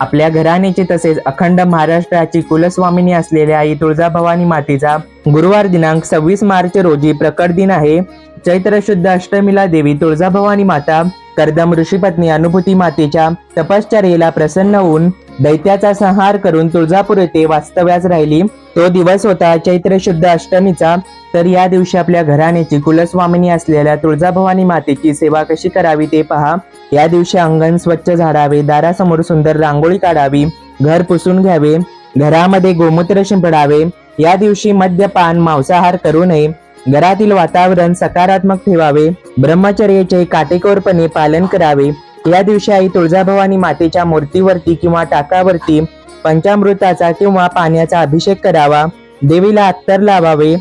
आपल्या घराण्याची तसेच अखंड महाराष्ट्राची कुलस्वामिनी असलेल्या आई तुळजाभवानी मातेचा गुरुवार दिनांक 26 मार्च रोजी प्रकट दिन आहे. चैत्र शुद्ध अष्टमीला देवी तुळजाभवानी माता कर्दम ऋषीपत्नी अनुभूती मातेच्या तपश्चर्येला प्रसन्न होऊन दैत्याचा संहार करून तुळजापूर येथे वास्तव्यास राहिली. तो दिवस होता चैत्र शुद्ध अष्टमीचा. तर या दिवशी आपल्या घराण्याची कुलस्वामिनी असलेल्या तुळजाभवानी मातेची सेवा कशी करावी ते पहा. या दिवशी अंगण स्वच्छ झाडावे, दारासमोर सुंदर रांगोळी काढावी, घर पुसून घ्यावे, घरामध्ये गोमूत्र शिंपडावे. या दिवशी मद्यपान मांसाहार करू नये. घरातील वातावरण सकारात्मक ठेवावे. ब्रह्मचर्याचे काटेकोरपणे पालन करावे. या दिवशी आई तुळजाभवानी मातेच्या मूर्तीवरती किंवा टाकावरती पंचामृताचा किंवा पाण्याचा अभिषेक करावा. देवीला अत्तर लावावे.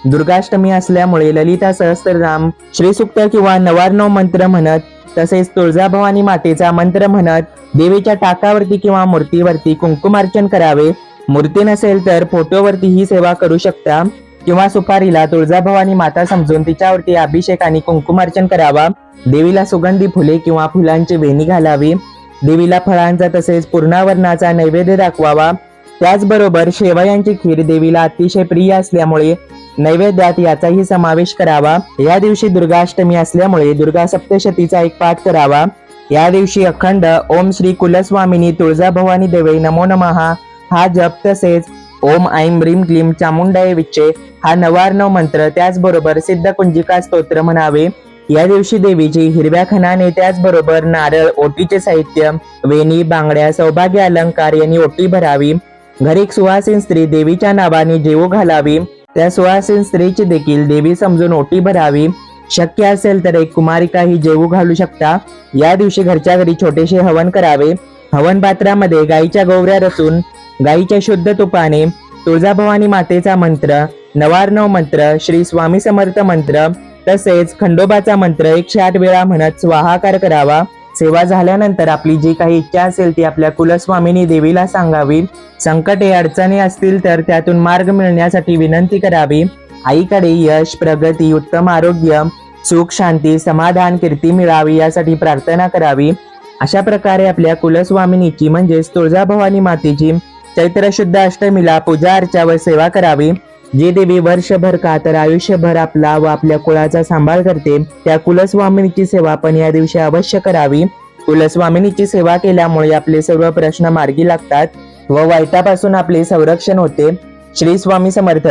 दुर्गाष्टमी असल्यामुळे ललिता सहस्त्रनाम, श्रीसूक्त किंवा नवार्णव मंत्र म्हणत तसेच तुळजाभवानी मातेचा मंत्र म्हणत देवीच्या टाकावरती किंवा मूर्तीवरती कुंकुमार्चन करावे. मूर्ती नसेल तर फोटोवरती ही सेवा करू शकता किंवा सुपारीला तुळजाभवानी माता समजून तिच्यावरती अभिषेक आणि कुंकुमार्चन करावा. देवीला सुगंधी फुले किंवा फुलांची वेणी घालावी. देवीला फळांचा तसेच पूर्णावरणाचा नैवेद्य दाखवावा. त्याचबरोबर शेवयांची खीर देवीला अतिशय प्रिय असल्यामुळे नैवेद्यात याचाही समावेश करावा. या दिवशी दुर्गाष्टमी असल्यामुळे दुर्गा सप्तशतीचा एक पाठ करावा. या दिवशी अखंड ओम श्री कुलस्वामिनी तुळजाभवानी देवी नमो नमः हा जप तसेच ओम ऐं ब्रीं क्लीं चामुंडाय विच्चे हा नवार्णव मंत्र, त्याचबरोबर सिद्ध कुंजिका स्तोत्र म्हणावे. या दिवशी देवीची हिरव्या खणाने त्याचबरोबर नारळ, ओटीचे साहित्य, वेणी, बांगड्या, सौभाग्य अलंकार यांनी ओटी भरावी. घरी सुवासीन स्त्री देवीच्या नावाने जेवू घालावी. त्या सुवासीन स्त्रीची देखील देवी समजून ओटी भरावी. शक्य असेल तर एक कुमारिका ही जेवू घालू शकता. या दिवशी घरच्या घरी छोटेसे हवन करावे. हवन पात्रामध्ये गाईच्या गोवऱ्या रचून गाईच्या शुद्ध तुपाने तुळजाभवानी मातेचा मंत्र, नवार्णव मंत्र, श्री स्वामी समर्थ मंत्र तसेच खंडोबाचा मंत्र 108 वेळा म्हणत स्वाहाकार करावा. सेवा झाल्यानंतर आपली जी काही इच्छा असेल ती आपल्या कुलस्वामिनी देवीला सांगावी. संकटे अडचणी असतील तर त्यातून मार्ग मिळण्यासाठी विनंती करावी. आईकडे यश, प्रगती, उत्तम आरोग्य, सुख, शांती, समाधान, कीर्ती मिळावी यासाठी प्रार्थना करावी. अशा प्रकारे आपल्या कुलस्वामिनीची म्हणजेच तुळजाभवानी मातेची चैत्र शुद्ध अष्टमीला पूजा अर्चा व सेवा करावी. जी देवी वर्षभर का तर आयुष्यभर आपला व आपल्या कुळाचा सांभाळ करते त्या कुलस्वामिनीची सेवा पण या दिवशी अवश्य करावी. कुलस्वामिनीची सेवा केल्यामुळे आपले सर्व प्रश्न मार्गी लागतात व वाईटापासून आपले संरक्षण होते. श्री स्वामी समर्थ.